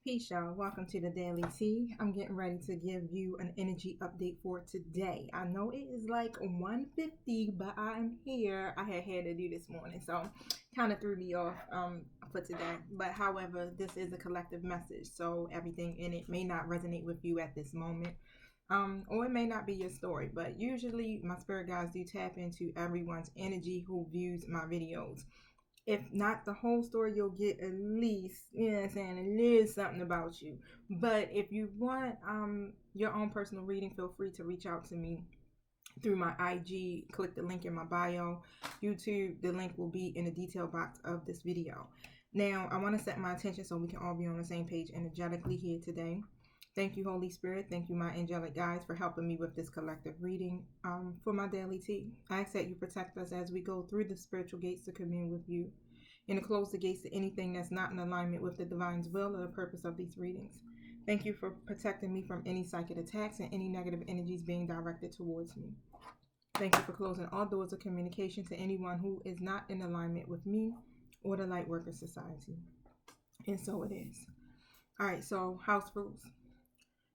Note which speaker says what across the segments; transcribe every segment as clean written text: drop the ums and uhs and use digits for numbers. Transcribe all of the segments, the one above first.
Speaker 1: Peace, y'all. Welcome to the Daily Tea. I'm getting ready to give you an energy update for today. I know it is like 1:50, but I'm here. I had to do this morning, so kind of threw me off for today. But however, this is a collective message, so everything in it may not resonate with you at this moment. Or it may not be your story, but usually my spirit guides do tap into everyone's energy who views my videos. If not the whole story, you'll get at least, you know what I'm saying, a little something about you. But if you want your own personal reading, feel free to reach out to me through my IG. Click the link in my bio. YouTube, the link will be in the detail box of this video. Now, I want to set my attention so we can all be on the same page energetically here today. Thank you, Holy Spirit. Thank you, my angelic guides, for helping me with this collective reading for my daily tea. I ask that you protect us as we go through the spiritual gates to commune with you and to close the gates to anything that's not in alignment with the divine's will or the purpose of these readings. Thank you for protecting me from any psychic attacks and any negative energies being directed towards me. Thank you for closing all doors of communication to anyone who is not in alignment with me or the Lightworker Society. And so it is. All right, so house rules.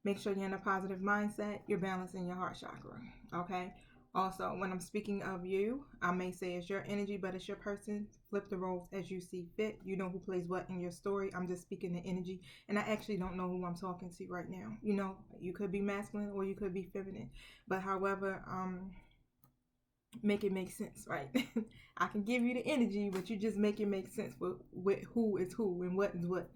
Speaker 1: Make sure you're in a positive mindset. You're balancing your heart chakra, okay? Also, when I'm speaking of you, I may say it's your energy, but it's your person. Flip the roles as you see fit. You know who plays what in your story. I'm just speaking the energy, and I actually don't know who I'm talking to right now. You know, you could be masculine or you could be feminine, but however, make it make sense, right? I can give you the energy, but you just make it make sense with who is who and what is what.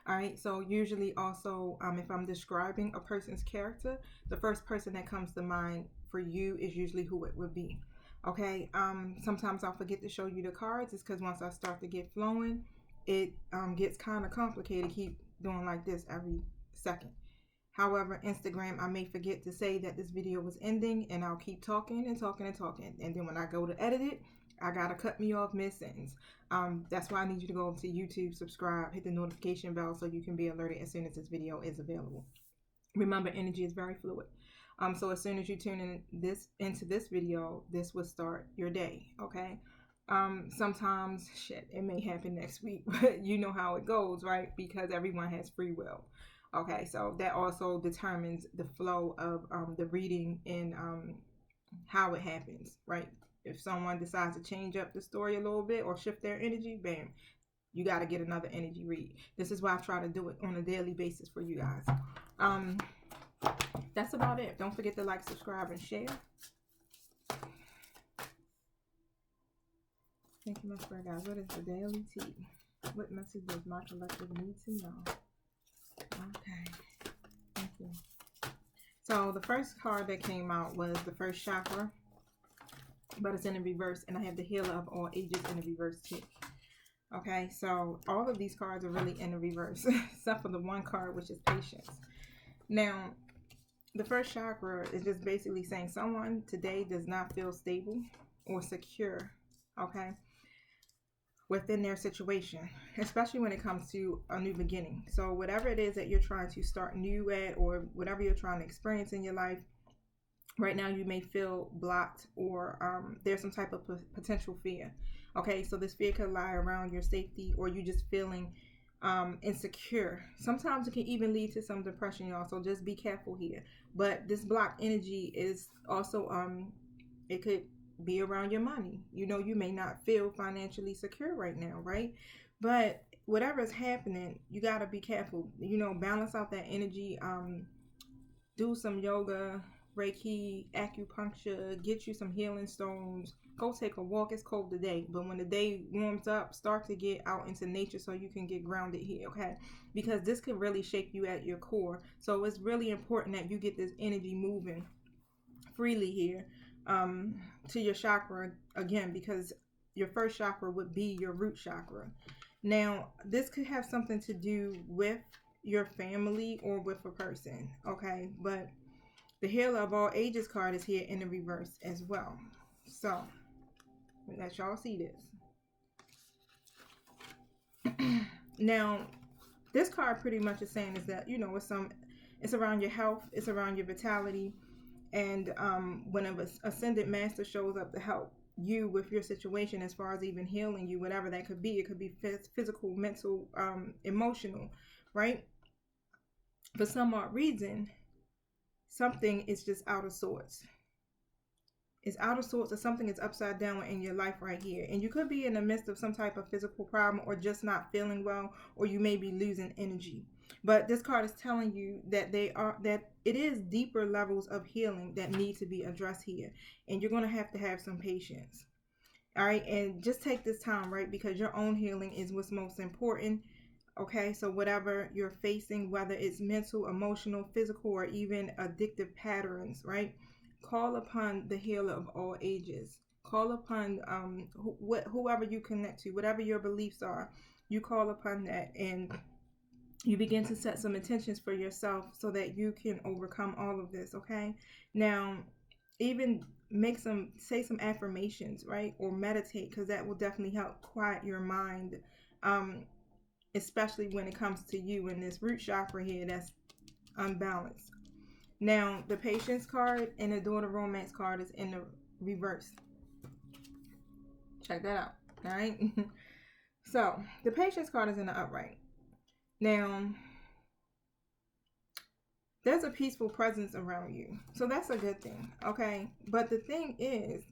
Speaker 1: All right, so usually also if I'm describing a person's character, the first person that comes to mind for you is usually who it would be. Okay, sometimes I'll forget to show you the cards. It's because once I start to get flowing, it gets kind of complicated. Keep doing like this every second. However, Instagram, I may forget to say that this video was ending, and I'll keep talking and talking and talking. And then when I go to edit it, I gotta cut me off mid-sentence. That's why I need you to go to YouTube, subscribe, hit the notification bell so you can be alerted as soon as this video is available. Remember, energy is very fluid. So as soon as you tune into this video, this will start your day, okay? Sometimes, it may happen next week, but you know how it goes, right? Because everyone has free will. Okay, so that also determines the flow of the reading and how it happens, right? If someone decides to change up the story a little bit or shift their energy, bam, you got to get another energy read. This is why I try to do it on a daily basis for you guys. That's about it. Don't forget to like, subscribe, and share. Thank you, my spirit guys. What is the daily tea? What message does my collective need to know? Okay, thank you. So the first card that came out was the first chakra, but it's in the reverse, and I have the healer of all ages in the reverse too. Okay, so all of these cards are really in the reverse, except for the one card, which is patience. Now, the first chakra is just basically saying someone today does not feel stable or secure, okay, within their situation, especially when it comes to a new beginning. So whatever it is that you're trying to start new at, or whatever you're trying to experience in your life, right now you may feel blocked, or there's some type of potential fear. Okay, so this fear could lie around your safety, or you just feeling insecure. Sometimes it can even lead to some depression, y'all, so just be careful here. But this blocked energy is also it could be around your money. You know, you may not feel financially secure right now, right? But whatever is happening, you got to be careful. You know, balance out that energy. Do some yoga, Reiki, acupuncture, get you some healing stones. Go take a walk. It's cold today, but when the day warms up, start to get out into nature so you can get grounded here, okay? Because this could really shake you at your core. So it's really important that you get this energy moving freely here to your chakra again, because your first chakra would be your root chakra. Now, this could have something to do with your family or with a person, okay? But the healer of all ages card is here in the reverse as well. So let y'all see this. Now, this card pretty much is saying is that, you know, it's around your health, it's around your vitality, and when an ascended master shows up to help you with your situation, as far as even healing you, whatever that could be, it could be physical, mental, emotional, right? for some odd reason, something is just out of sorts. It's out of sorts, or something is upside down in your life right here. And you could be in the midst of some type of physical problem, or just not feeling well, or you may be losing energy. But this card is telling you that it is deeper levels of healing that need to be addressed here. And you're going to have some patience. All right. And just take this time, right? Because your own healing is what's most important. Okay. So whatever you're facing, whether it's mental, emotional, physical, or even addictive patterns, right? Call upon the healer of all ages. Call upon whoever you connect to, whatever your beliefs are. You call upon that, and you begin to set some intentions for yourself so that you can overcome all of this. Okay. Now, even say some affirmations, right? Or meditate, because that will definitely help quiet your mind, especially when it comes to you in this root chakra here that's unbalanced. Now, the Patience card and the Daughter Romance card is in the reverse. Check that out. All right. So, the Patience card is in the upright. Now, there's a peaceful presence around you. So, that's a good thing. Okay. But the thing is,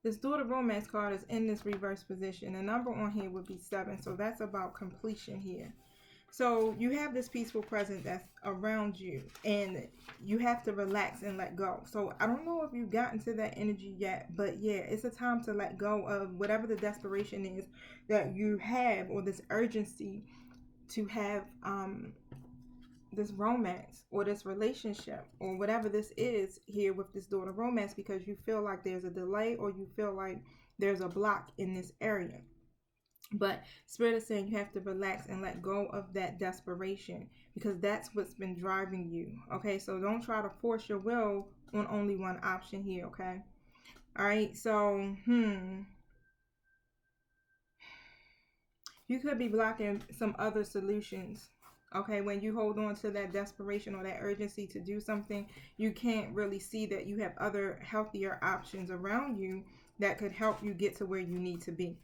Speaker 1: this Daughter Romance card is in this reverse position. The number on here would be 7. So, that's about completion here. So you have this peaceful presence that's around you, and you have to relax and let go. So I don't know if you've gotten to that energy yet, but yeah, it's a time to let go of whatever the desperation is that you have, or this urgency to have this romance or this relationship or whatever this is here with this Daughter Romance, because you feel like there's a delay, or you feel like there's a block in this area. But Spirit is saying you have to relax and let go of that desperation, because that's what's been driving you. Okay, so don't try to force your will on only one option here. Okay, all right. So you could be blocking some other solutions. Okay, when you hold on to that desperation or that urgency to do something, you can't really see that you have other healthier options around you that could help you get to where you need to be.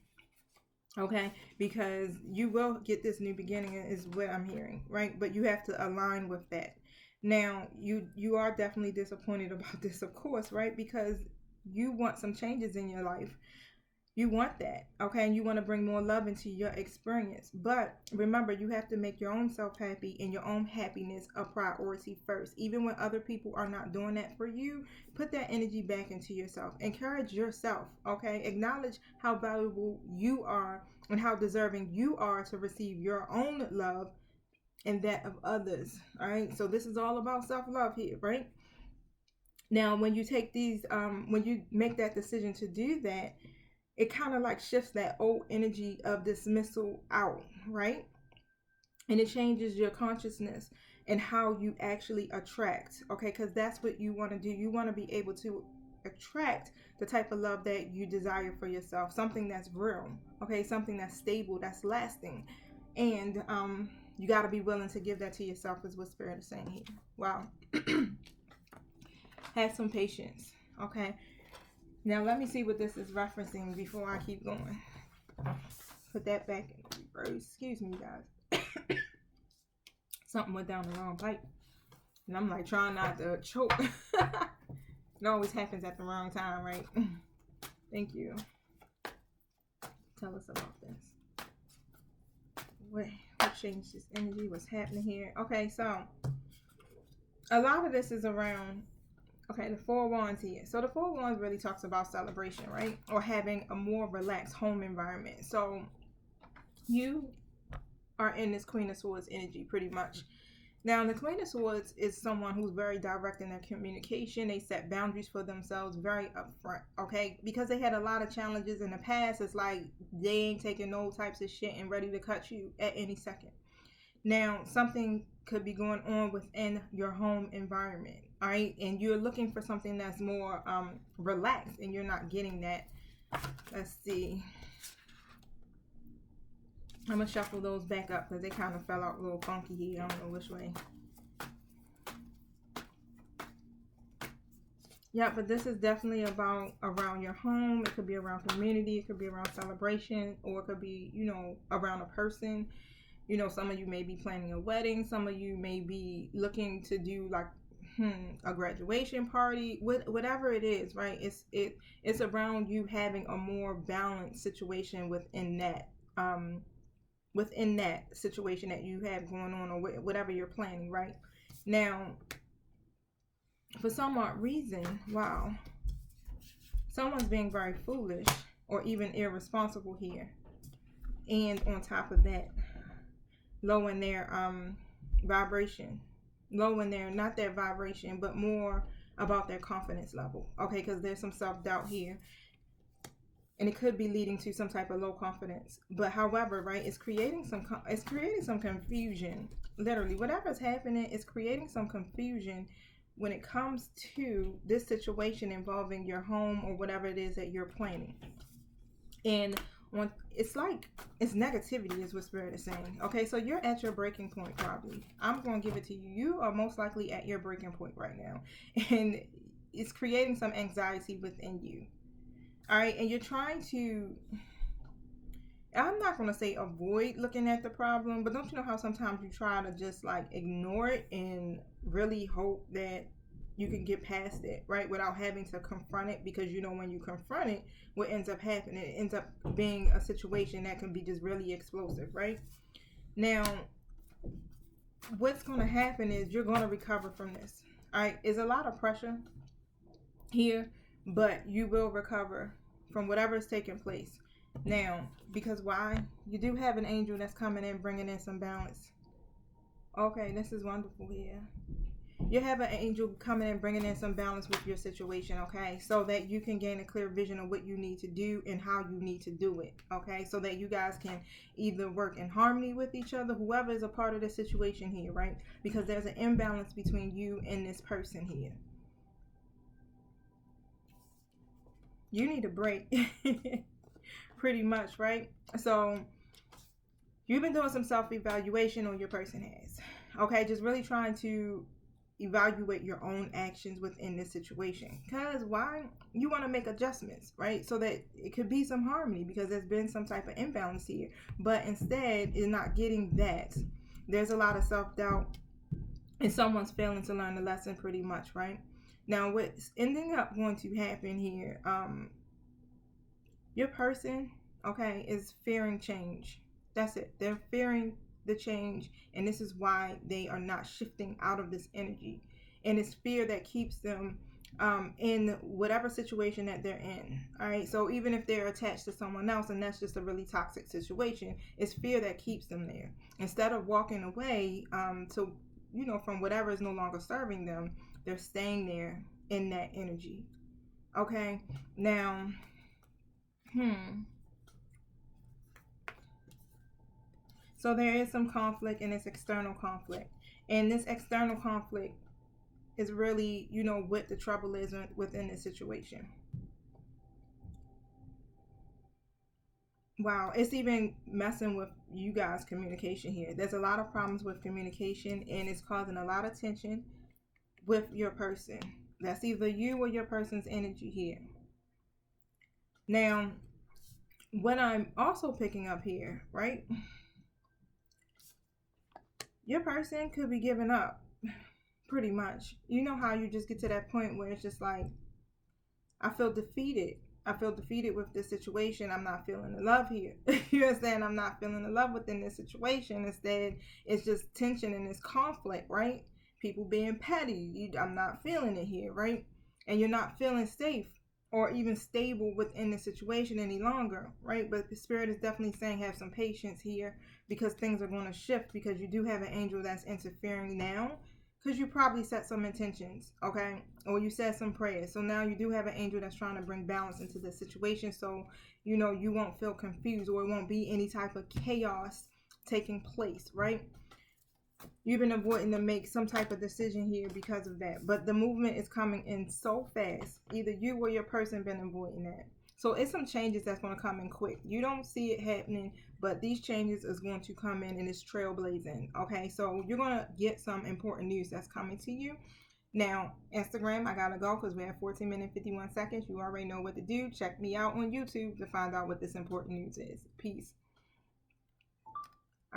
Speaker 1: Okay, because you will get this new beginning is what I'm hearing, right? But you have to align with that. Now, you are definitely disappointed about this, of course, right? Because you want some changes in your life. You want that, okay? And you want to bring more love into your experience. But remember, you have to make your own self happy and your own happiness a priority first. Even when other people are not doing that for you, put that energy back into yourself. Encourage yourself, okay? Acknowledge how valuable you are and how deserving you are to receive your own love and that of others, all right? So this is all about self-love here, right? Now, when you take these, when you make that decision to do that, it kind of like shifts that old energy of dismissal out, right? And it changes your consciousness and how you actually attract, okay? Because that's what you want to do. You want to be able to attract the type of love that you desire for yourself, something that's real, okay? Something that's stable, that's lasting. And you got to be willing to give that to yourself, is what Spirit is saying here. Wow. Have some patience, okay? Now, let me see what this is referencing before I keep going. Put that back in reverse. Excuse me, guys. Something went down the wrong pipe. And I'm like trying not to choke. It always happens at the wrong time, right? Thank you. Tell us about this. What changed this energy? What's happening here? Okay, so a lot of this is around... Okay, the Four Wands here. So the Four Wands really talks about celebration, right? Or having a more relaxed home environment. So you are in this Queen of Swords energy pretty much. Now, the Queen of Swords is someone who's very direct in their communication. They set boundaries for themselves very upfront, okay? Because they had a lot of challenges in the past. It's like they ain't taking no types of shit and ready to cut you at any second. Now, something could be going on within your home environment, all right? And you're looking for something that's more relaxed, and you're not getting that. Let's see. I'm going to shuffle those back up because they kind of fell out a little funky here. I don't know which way. Yeah, but this is definitely about around your home. It could be around community. It could be around celebration. Or it could be, you know, around a person. Some of you may be planning a wedding. Some of you may be looking to do like a graduation party, whatever it is, right? It's around you having a more balanced situation within that situation that you have going on, or whatever you're planning, right? Now, for some odd reason, wow, someone's being very foolish or even irresponsible here. And on top of that, lowering their vibration, lowering their, not their vibration, but more about their confidence level. Okay, because there's some self-doubt here, and it could be leading to some type of low confidence. But however, right, it's creating some confusion. Literally, whatever's happening is creating some confusion when it comes to this situation involving your home or whatever it is that you're planning. And it's negativity is what Spirit is saying. Okay, so you're at your breaking point probably. I'm going to give it to you. You are most likely at your breaking point right now. And it's creating some anxiety within you. All right, and you're trying to, I'm not going to say avoid looking at the problem, but don't you know how sometimes you try to just like ignore it and really hope that you can get past it, right? Without having to confront it, because when you confront it, what ends up happening, it ends up being a situation that can be just really explosive, right? Now, what's going to happen is you're going to recover from this. All right, there's a lot of pressure here, but you will recover from whatever is taking place. Now, because why? You do have an angel that's coming in, bringing in some balance. Okay, this is wonderful here. You have an angel coming in, bringing in some balance with your situation, okay? So that you can gain a clear vision of what you need to do and how you need to do it, okay? So that you guys can either work in harmony with each other, whoever is a part of the situation here, right? Because there's an imbalance between you and this person here. You need a break, pretty much, right? So you've been doing some self-evaluation, or your person has, okay? Just really trying to evaluate your own actions within this situation. Because why? You want to make adjustments, right? So that it could be some harmony, because there's been some type of imbalance here. But instead, is not getting that. There's a lot of self-doubt, and someone's failing to learn the lesson pretty much, right? Now, what's ending up going to happen here, your person, okay, is fearing change. That's it. They're fearing the change, and this is why they are not shifting out of this energy. And it's fear that keeps them in whatever situation that they're in. All right, so even if they're attached to someone else and that's just a really toxic situation, it's fear that keeps them there. Instead of walking away from whatever is no longer serving them, they're staying there in that energy. Okay, now so there is some conflict, and it's external conflict. And this external conflict is really, what the trouble is within this situation. Wow, it's even messing with you guys' communication here. There's a lot of problems with communication, and it's causing a lot of tension with your person. That's either you or your person's energy here. Now, what I'm also picking up here, right? Your person could be giving up, pretty much. You know how you just get to that point where it's just like, I feel defeated. I feel defeated with this situation. I'm not feeling the love here. You understand? I'm not feeling the love within this situation. Instead, it's just tension and this conflict, right? People being petty. I'm not feeling it here, right? And you're not feeling safe or even stable within the situation any longer, right? But the Spirit is definitely saying have some patience here, because things are going to shift, because you do have an angel that's interfering now, because you probably set some intentions, okay? Or you said some prayers. So now you do have an angel that's trying to bring balance into the situation, so you won't feel confused, or it won't be any type of chaos taking place, right? You've been avoiding to make some type of decision here because of that. But the movement is coming in so fast. Either you or your person been avoiding that. So it's some changes that's going to come in quick. You don't see it happening, but these changes is going to come in, and it's trailblazing. Okay, so you're going to get some important news that's coming to you. Now, Instagram, I got to go because we're at 14 minutes, 51 seconds. You already know what to do. Check me out on YouTube to find out what this important news is. Peace.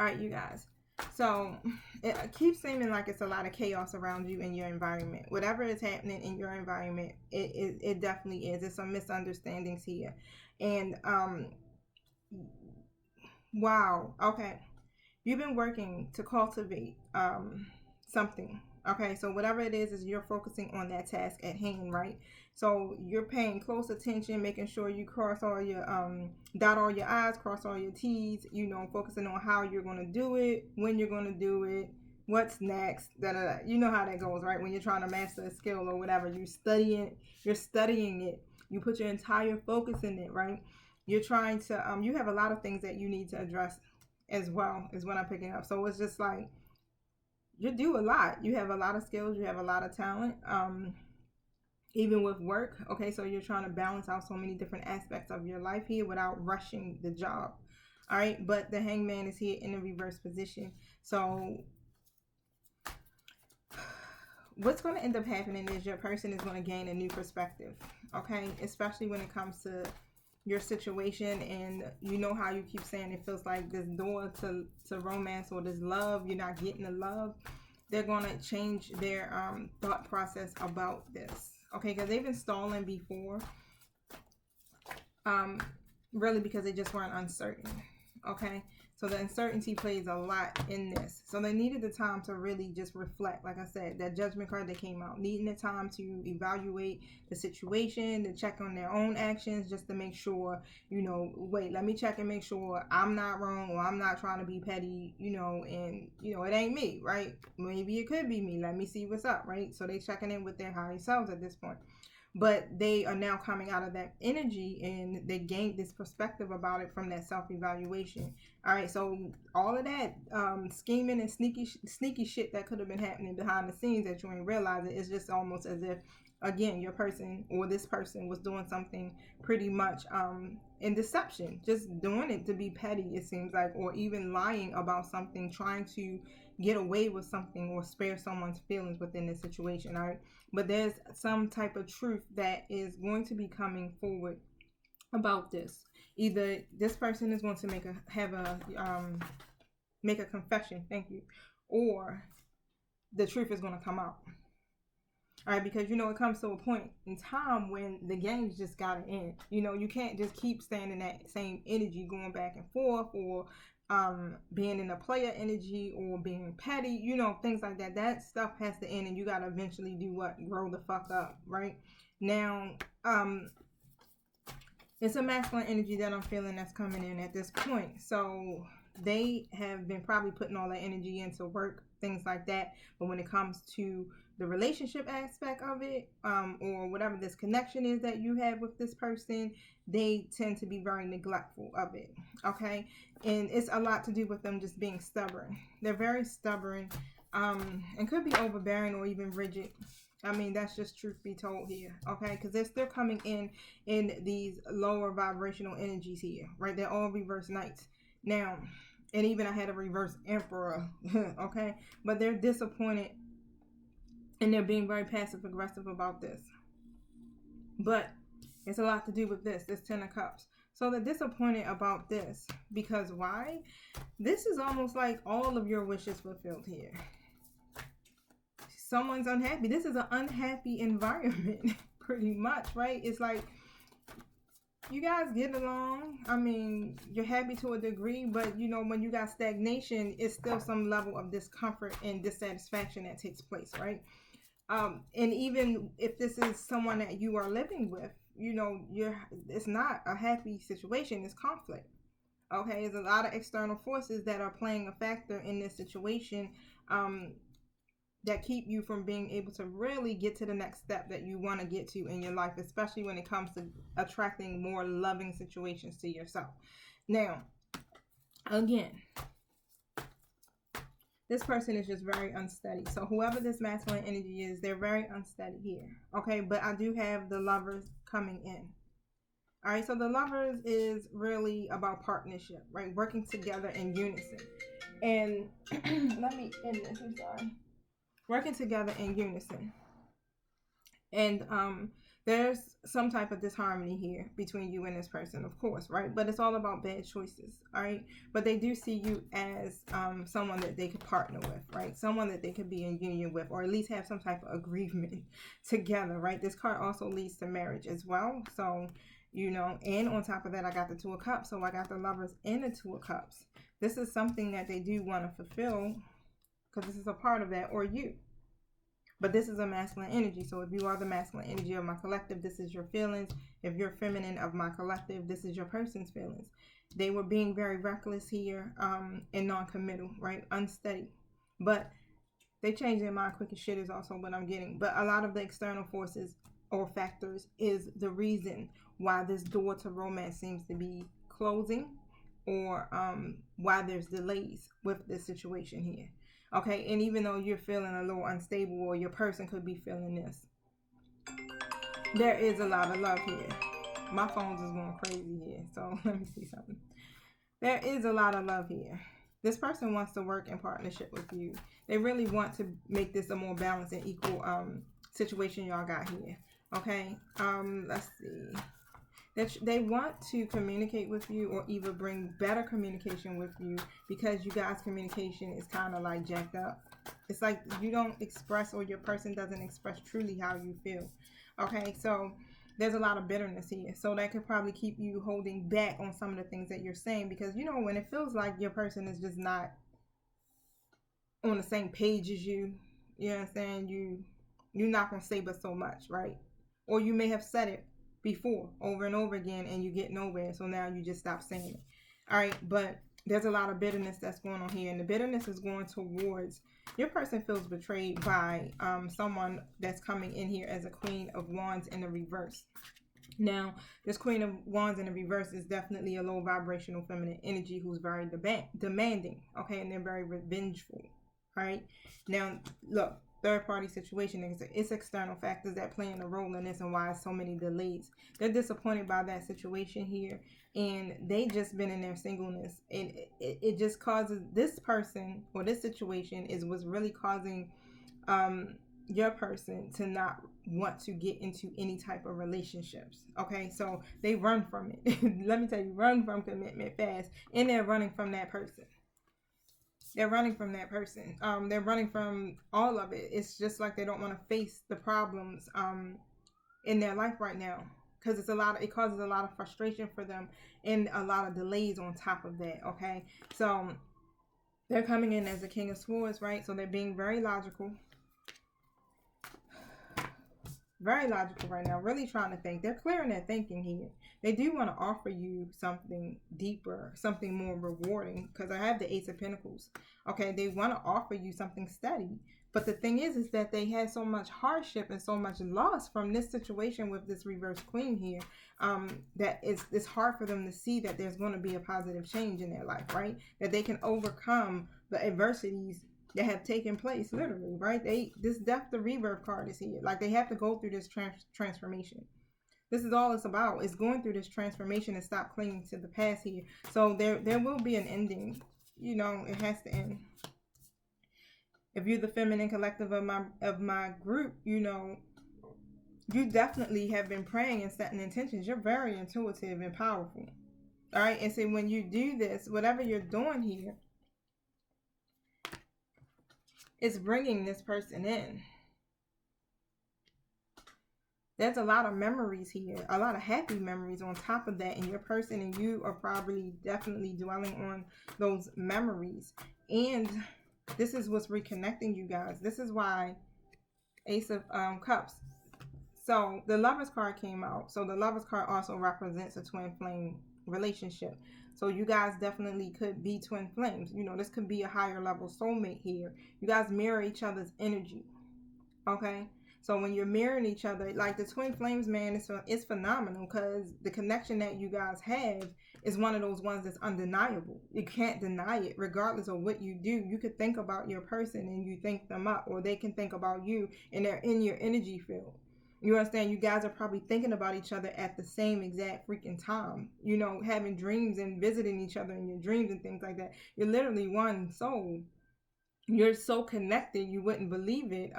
Speaker 1: All right, you guys. So it keeps seeming like it's a lot of chaos around you in your environment. Whatever is happening in your environment, it definitely is. There's some misunderstandings here. And wow, okay. You've been working to cultivate something. Okay, so whatever it is you're focusing on that task at hand, right? So you're paying close attention, making sure you cross all your dot all your I's, cross all your T's, you know, focusing on how you're gonna do it, when you're gonna do it, what's next, da da da. You know how that goes, right? When you're trying to master a skill or whatever, you're studying it, you put your entire focus in it, right? You're trying to you have a lot of things that you need to address as well, is what I'm picking up. So it's just like you do a lot. You have a lot of skills, you have a lot of talent. Even with work, okay, so you're trying to balance out so many different aspects of your life here without rushing the job. All right, but the hangman is here in the reverse position. So what's going to end up happening is your person is going to gain a new perspective, okay, especially when it comes to your situation. And you know how you keep saying it feels like this door to romance or this love, you're not getting the love. They're going to change their thought process about this, okay, because they've been stalling before, really because they just weren't uncertain, okay. So the uncertainty plays a lot in this. So they needed the time to really just reflect. Like I said, that judgment card that came out, needing the time to evaluate the situation, to check on their own actions, just to make sure, you know, wait, let me check and make sure I'm not wrong, or I'm not trying to be petty, you know, and, you know, it ain't me, right? Maybe it could be me. Let me see what's up, right? So they checking in with their higher selves at this point. But they are now coming out of that energy and they gained this perspective about it from that self-evaluation. All right, so all of that scheming and sneaky shit that could have been happening behind the scenes that you ain't realizing, is just almost as if, again, your person or this person was doing something pretty much in deception, just doing it to be petty, it seems like, or even lying about something, trying to get away with something or spare someone's feelings within this situation. All right, but there's some type of truth that is going to be coming forward about this. Either this person is going to make a confession, thank you, or the truth is going to come out. All right, because, you know, it comes to a point in time when the game's just gotta end. You know, you can't just keep staying in that same energy, going back and forth, or being in a player energy, or being petty, you know, things like that. That stuff has to end, and you gotta eventually do what? Grow the fuck up, right? Now, it's a masculine energy that I'm feeling that's coming in at this point. So they have been probably putting all that energy into work, things like that. But when it comes to the relationship aspect of it, or whatever this connection is that you have with this person, they tend to be very neglectful of it, okay? And it's a lot to do with them just being stubborn. They're very stubborn, and could be overbearing or even rigid. I mean, that's just truth be told here, okay? Because they're still coming in these lower vibrational energies here, right? They're all reverse knights. Now, and even I had a reverse emperor, okay? But they're disappointed, and they're being very passive aggressive about this. But it's a lot to do with this 10 of cups. So they're disappointed about this because why? This is almost like all of your wishes fulfilled here. Someone's unhappy. This is an unhappy environment, pretty much, right? It's like you guys get along. I mean, you're happy to a degree, but you know, when you got stagnation, it's still some level of discomfort and dissatisfaction that takes place, right? And even if this is someone that you are living with, you know, it's not a happy situation. It's conflict. Okay, there's a lot of external forces that are playing a factor in this situation, that keep you from being able to really get to the next step that you want to get to in your life, especially when it comes to attracting more loving situations to yourself. Now, again, this person is just very unsteady. So whoever this masculine energy is, they're very unsteady here. Okay, but I do have the Lovers coming in. All right, so the Lovers is really about partnership, right? Working together in unison. And let me end this, I'm sorry. Working together in unison. And There's some type of disharmony here between you and this person, of course, right? But it's all about bad choices, all right? But they do see you as someone that they could partner with, right? Someone that they could be in union with, or at least have some type of agreement together, right? This card also leads to marriage as well. So, and on top of that, I got the Two of Cups. So I got the Lovers and the Two of Cups. This is something that they do want to fulfill because this is a part of that, or you. But this is a masculine energy. So if you are the masculine energy of my collective, this is your feelings. If you're feminine of my collective, this is your person's feelings. They were being very reckless here and non-committal, right? Unsteady. But they change their mind quick as shit is also what I'm getting. But a lot of the external forces or factors is the reason why this door to romance seems to be closing, or why there's delays with this situation here. Okay, and even though you're feeling a little unstable, or your person could be feeling this, there is a lot of love here. My phone's is going crazy here, so let me see something. There is a lot of love here. This person wants to work in partnership with you. They really want to make this a more balanced and equal situation y'all got here. Okay, let's see. They want to communicate with you, or even bring better communication with you, because you guys' communication is kind of like jacked up. It's like you don't express, or your person doesn't express truly how you feel. Okay, so there's a lot of bitterness here. So that could probably keep you holding back on some of the things that you're saying, because when it feels like your person is just not on the same page as you, you know what I'm saying? You're not going to say but so much, right? Or you may have said it before over and over again and you get nowhere, so now you just stop saying it. All right, but there's a lot of bitterness that's going on here, and the bitterness is going towards your person feels betrayed by someone that's coming in here as a Queen of Wands in the reverse. Now, this Queen of Wands in the reverse is definitely a low vibrational feminine energy who's very demanding, okay, and they're very revengeful. All right, now look, third party situation, it's external factors that play in a role in this, and why so many delays. They're disappointed by that situation here, and they just been in their singleness, and it just causes this person, or this situation is what's really causing your person to not want to get into any type of relationships. Okay, so they run from it. Let me tell you, run from commitment fast, and they're running from that person. They're running from that person. They're running from all of it. It's just like they don't want to face the problems in their life right now, because it causes a lot of frustration for them, and a lot of delays on top of that. Okay, so they're coming in as a King of Swords, right? So they're being very logical. Very logical right now, really trying to think. They're clearing their thinking here. They do want to offer you something deeper, something more rewarding, because I have the Ace of Pentacles. Okay, they want to offer you something steady. But the thing is that they had so much hardship and so much loss from this situation with this reverse queen here, that it's hard for them to see that there's going to be a positive change in their life, right? That they can overcome the adversities that have taken place, literally, right? This Death to Rebirth card is here. Like, they have to go through this transformation. This is all it's about, is going through this transformation and stop clinging to the past here. So there will be an ending. It has to end. If you're the feminine collective of my group, you definitely have been praying and setting intentions. You're very intuitive and powerful. All right, and so when you do this, whatever you're doing here, it's bringing this person in. There's a lot of memories here, a lot of happy memories on top of that, and your person and you are probably definitely dwelling on those memories. And this is what's reconnecting you guys. This is why Ace of Cups. So the Lovers card came out. So the Lovers card also represents a twin flame relationship. So you guys definitely could be twin flames. This could be a higher level soulmate here. You guys mirror each other's energy. Okay? So when you're mirroring each other, like the twin flames, man, it's phenomenal, because the connection that you guys have is one of those ones that's undeniable. You can't deny it, regardless of what you do. You could think about your person and you think them up, or they can think about you and they're in your energy field. You understand? You guys are probably thinking about each other at the same exact freaking time. Having dreams and visiting each other in your dreams and things like that. You're literally one soul. You're so connected, you wouldn't believe it.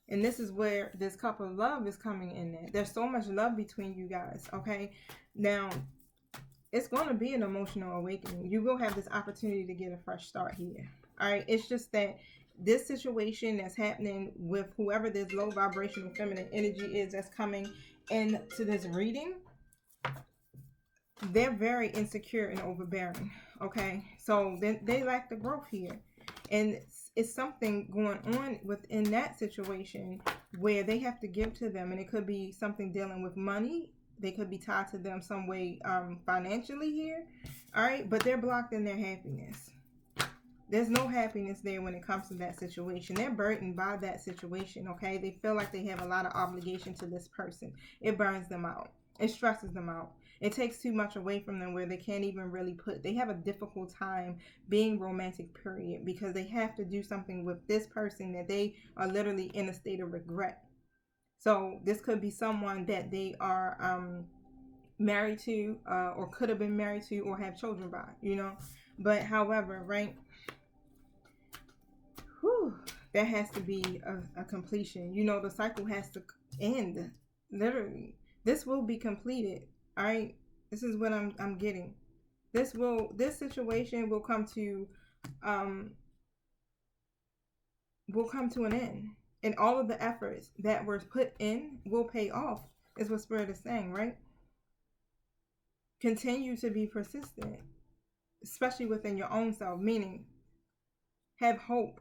Speaker 1: And this is where this cup of love is coming in there. There's so much love between you guys, okay? Now, it's going to be an emotional awakening. You will have this opportunity to get a fresh start here. All right. It's just that this situation that's happening with whoever this low vibrational feminine energy is that's coming into this reading, they're very insecure and overbearing. Okay. So they lack the growth here. And it's something going on within that situation where they have to give to them. And it could be something dealing with money. They could be tied to them some way financially here. All right. But they're blocked in their happiness. There's no happiness there when it comes to that situation. They're burdened by that situation, okay? They feel like they have a lot of obligation to this person. It burns them out. It stresses them out. It takes too much away from them where they can't even really they have a difficult time being romantic, period, because they have to do something with this person that they are literally in a state of regret. So this could be someone that they are married to or could have been married to or have children by, you know? But however, right? There has to be a completion. You know, the cycle has to end. Literally. This will be completed. All right. This is what I'm getting. This situation will come to an end. And all of the efforts that were put in will pay off, is what Spirit is saying, right? Continue to be persistent, especially within your own self, meaning have hope.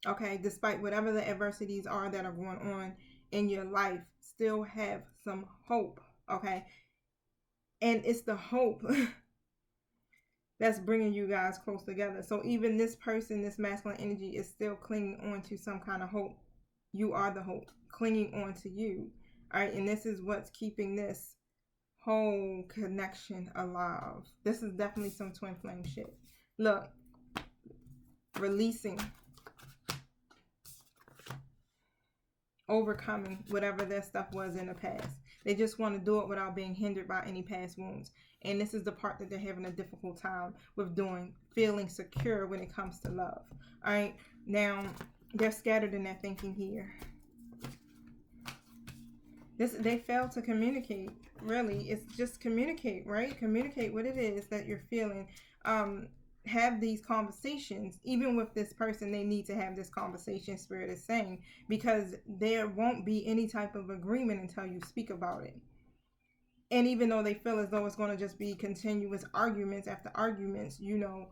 Speaker 1: Okay, despite whatever the adversities are that are going on in your life, still have some hope. Okay, and it's the hope that's bringing you guys close together. So even this person, this masculine energy, is still clinging on to some kind of hope. You are the hope, clinging on to you. All right, and this is what's keeping this whole connection alive. This is definitely some twin flame shit. Look, releasing, overcoming whatever their stuff was in the past. They just want to do it without being hindered by any past wounds. And this is the part that they're having a difficult time with doing, feeling secure when it comes to love. All right. Now, they're scattered in their thinking here. They fail to communicate. Really, it's just communicate, right? Communicate what it is that you're feeling. Have these conversations. Even with this person, they need to have this conversation, Spirit is saying, because there won't be any type of agreement until you speak about it. And even though they feel as though it's going to just be continuous arguments after arguments, you know,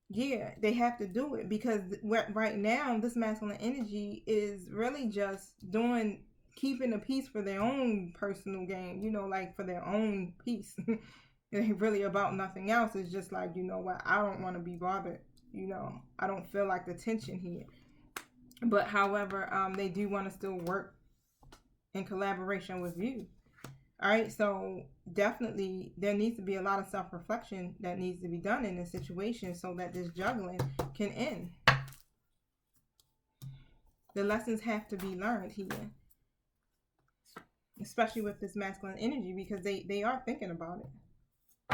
Speaker 1: yeah, they have to do it, because right now this masculine energy is really just keeping the peace for their own personal gain, you know, like for their own peace. It ain't really about nothing else. It's just like, you know what, I don't want to be bothered. You know, I don't feel like the tension here. But however, they do want to still work in collaboration with you. All right, so definitely there needs to be a lot of self-reflection that needs to be done in this situation so that this juggling can end. The lessons have to be learned here, especially with this masculine energy, because they are thinking about it.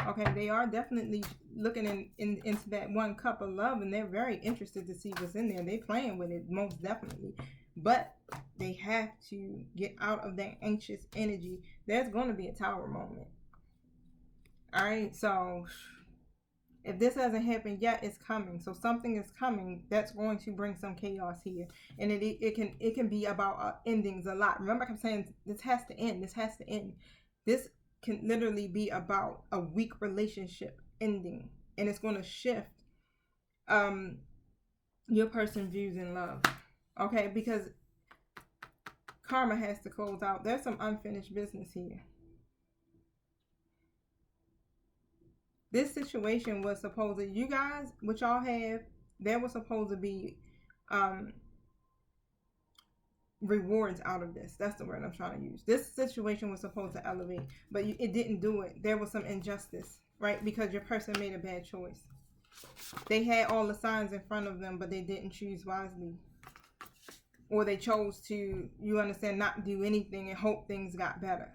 Speaker 1: Okay, they are definitely looking into that one cup of love, and they're very interested to see what's in there. They're playing with it, most definitely. But they have to get out of that anxious energy. There's going to be a tower moment. All right, so if this hasn't happened yet, it's coming. So something is coming that's going to bring some chaos here. And it can be about endings a lot. Remember, I kept saying this has to end. This has to end. This can literally be about a weak relationship ending, and it's going to shift your person's views in love. Okay, because karma has to close out. There's some unfinished business here. This situation was supposed to, you guys, what y'all have, there was supposed to be rewards out of this. That's the word I'm trying to use. This situation was supposed to elevate, but it didn't do it. There was some injustice, right? Because your person made a bad choice. They had all the signs in front of them, but they didn't choose wisely. Or they chose to, you understand, not do anything and hope things got better.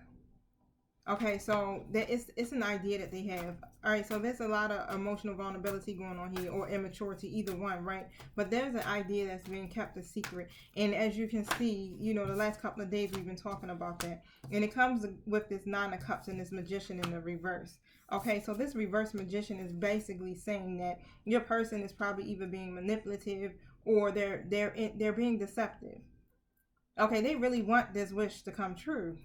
Speaker 1: Okay, so it's an idea that they have. All right, so there's a lot of emotional vulnerability going on here, or immaturity, either one, right? But there's an idea that's being kept a secret, and as you can see, the last couple of days we've been talking about that, and it comes with this Nine of Cups and this Magician in the reverse. Okay, so this reverse Magician is basically saying that your person is probably either being manipulative or they're being deceptive. Okay, they really want this wish to come true.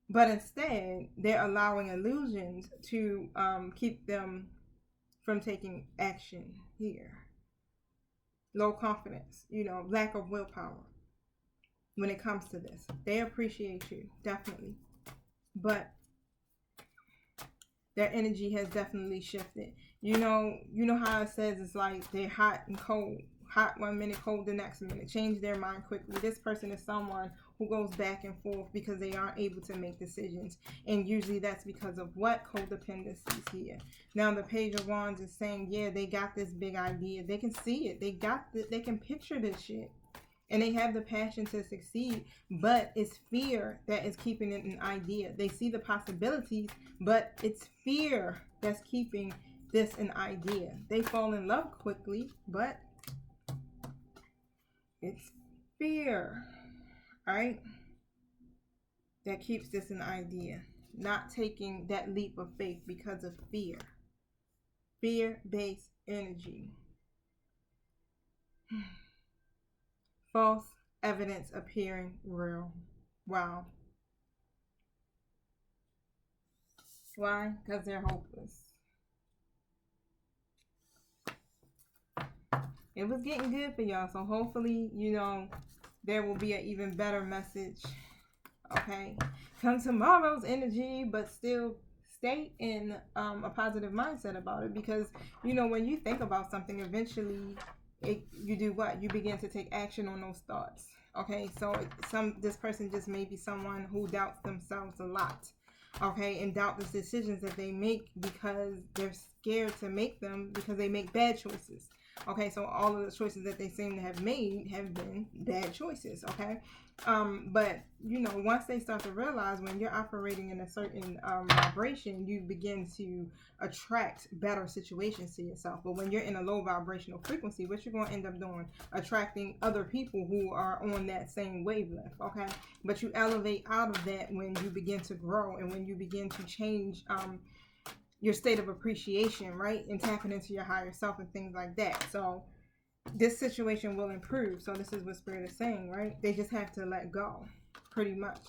Speaker 1: But instead, they're allowing illusions to keep them from taking action here. Low confidence, lack of willpower when it comes to this. They appreciate you, definitely. But their energy has definitely shifted. You know how it says it's like they're hot and cold. Hot one minute, cold the next minute. Change their mind quickly. This person is someone who goes back and forth because they aren't able to make decisions. And usually that's because of what? Codependencies here. Now the Page of Wands is saying, yeah, they got this big idea. They can see it. They can picture this shit. And they have the passion to succeed, but it's fear that is keeping it an idea. They see the possibilities, but it's fear that's keeping this an idea. They fall in love quickly, but it's fear, right? That keeps this an idea. Not taking that leap of faith because of fear. Fear-based energy. False evidence appearing real. Wow. Why? Because they're hopeless. It was getting good for y'all, so hopefully, there will be an even better message. Okay? Come tomorrow's energy, but still stay in a positive mindset about it, because, when you think about something, eventually you do what? You begin to take action on those thoughts. Okay, so this person just may be someone who doubts themselves a lot. Okay, and doubt the decisions that they make because they're scared to make them because they make bad choices. Okay, so all of the choices that they seem to have made have been bad choices. Okay, but once they start to realize when you're operating in a certain vibration, you begin to attract better situations to yourself. But when you're in a low vibrational frequency, what you're going to end up doing, attracting other people who are on that same wavelength. Okay, but you elevate out of that when you begin to grow and when you begin to change your state of appreciation, right? And tapping into your higher self and things like that. So this situation will improve. So this is what Spirit is saying, right? They just have to let go, pretty much.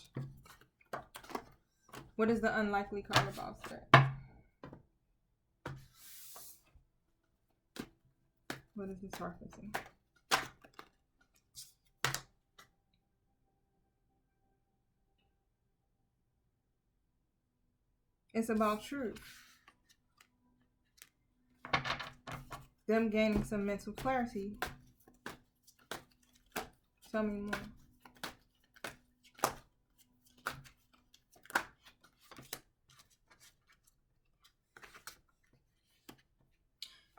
Speaker 1: What is the unlikely card about, Spirit? What is this referencing? It's about truth. Them gaining some mental clarity. Tell me more.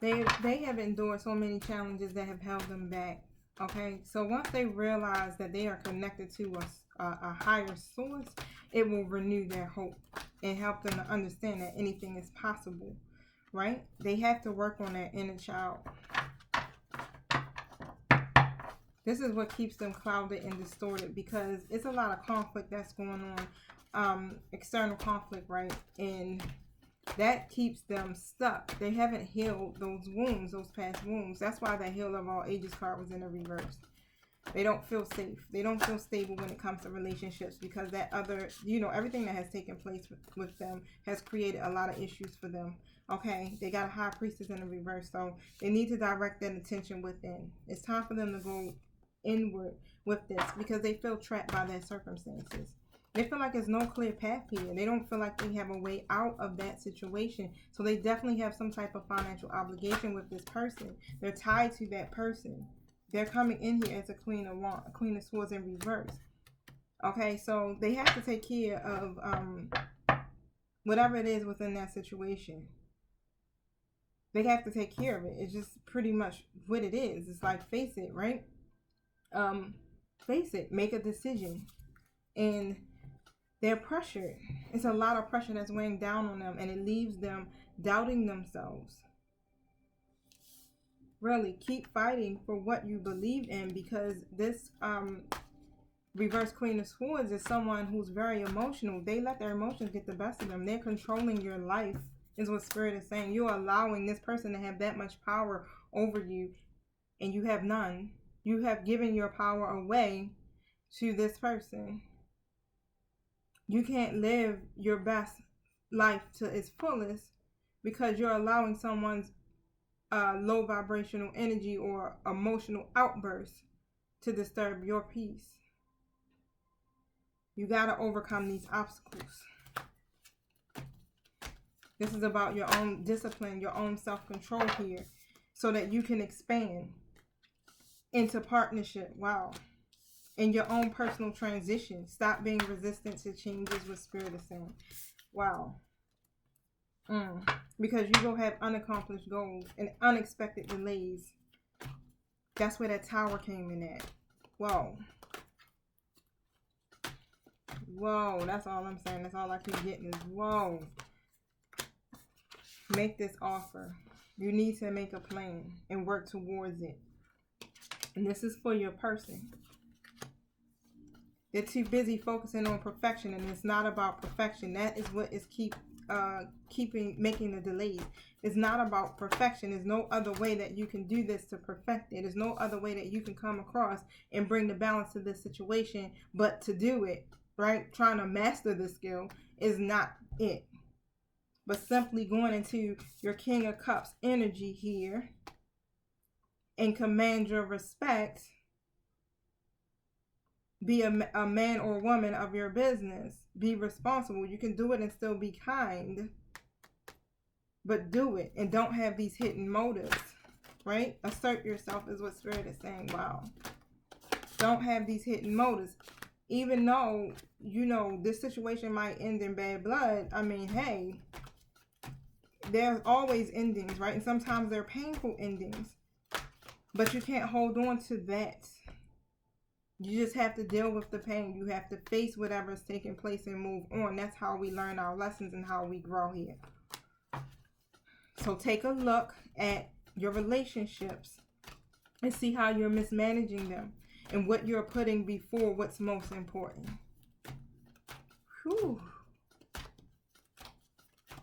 Speaker 1: They have endured so many challenges that have held them back. Okay, so once they realize that they are connected to a higher source, it will renew their hope and help them to understand that anything is possible, right? They have to work on that inner child. This is what keeps them clouded and distorted, because it's a lot of conflict that's going on, external conflict, right? And that keeps them stuck. They haven't healed those wounds, those past wounds. That's why the Heal of All Ages card was in the reverse. They don't feel safe. They don't feel stable when it comes to relationships, because that other, everything that has taken place with them has created a lot of issues for them. Okay, they got a High Priestess in the reverse, so they need to direct that attention within. It's time for them to go inward with this, because they feel trapped by their circumstances. They feel like there's no clear path here. They don't feel like they have a way out of that situation. So they definitely have some type of financial obligation with this person. They're tied to that person. They're coming in here as a Queen of Swords in reverse. Okay, so they have to take care of whatever it is within that situation. They have to take care of it. It's just pretty much what it is. It's like, face it, right? Face it. Make a decision. And They're pressured. It's a lot of pressure that's weighing down on them, and it leaves them doubting themselves. Really, keep fighting for what you believe in, because this reverse Queen of Swords is someone who's very emotional. They let their emotions get the best of them. They're controlling your life, is what Spirit is saying. You're allowing this person to have that much power over you, and you have none. You have given your power away to this person. You can't live your best life to its fullest because you're allowing someone's low vibrational energy or emotional outburst to disturb your peace. You got to overcome these obstacles. This is about your own discipline, your own self-control here, so that you can expand into partnership. Wow. In your own personal transition. Stop being resistant to changes, what Spirit is saying. Wow. Because you will have unaccomplished goals and unexpected delays. That's where that Tower came in at. Whoa. Whoa. That's all I'm saying. That's all I keep getting is whoa. Make this offer. You need to make a plan and work towards it. And this is for your person. They're too busy focusing on perfection, and it's not about perfection. That is what is making the delays. It's not about perfection. There's no other way that you can do this to perfect it. There's no other way that you can come across and bring the balance to this situation, but to do it, right? Trying to master the skill is not it. But simply going into your King of Cups energy here and command your respect. Be a man or woman of your business. Be responsible. You can do it and still be kind. But do it. And don't have these hidden motives. Right? Assert yourself is what Spirit is saying. Wow. Don't have these hidden motives. Even though, you know, this situation might end in bad blood. I mean, hey. There's always endings, right? And sometimes they're painful endings. But you can't hold on to that. You just have to deal with the pain. You have to face whatever's taking place and move on. That's how we learn our lessons and how we grow here. So take a look at your relationships and see how you're mismanaging them and what you're putting before what's most important. Whew.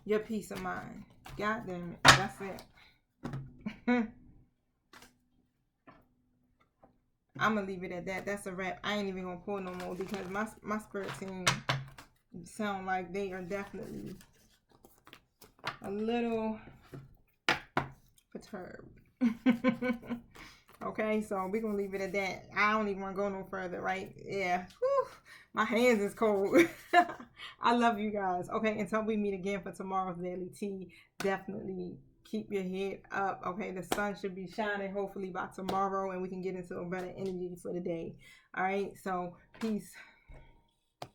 Speaker 1: Your peace of mind. God damn it. That's it. I'm going to leave it at that. That's a wrap. I ain't even going to pull no more because my spirit team sound like they are definitely a little perturbed. Okay, so we're going to leave it at that. I don't even want to go no further, right? Yeah. Whew. My hands is cold. I love you guys. Okay, until we meet again for tomorrow's Daily Tea, definitely keep your head up. Okay, the sun should be shining hopefully by tomorrow and we can get into a better energy for the day. All right, so peace.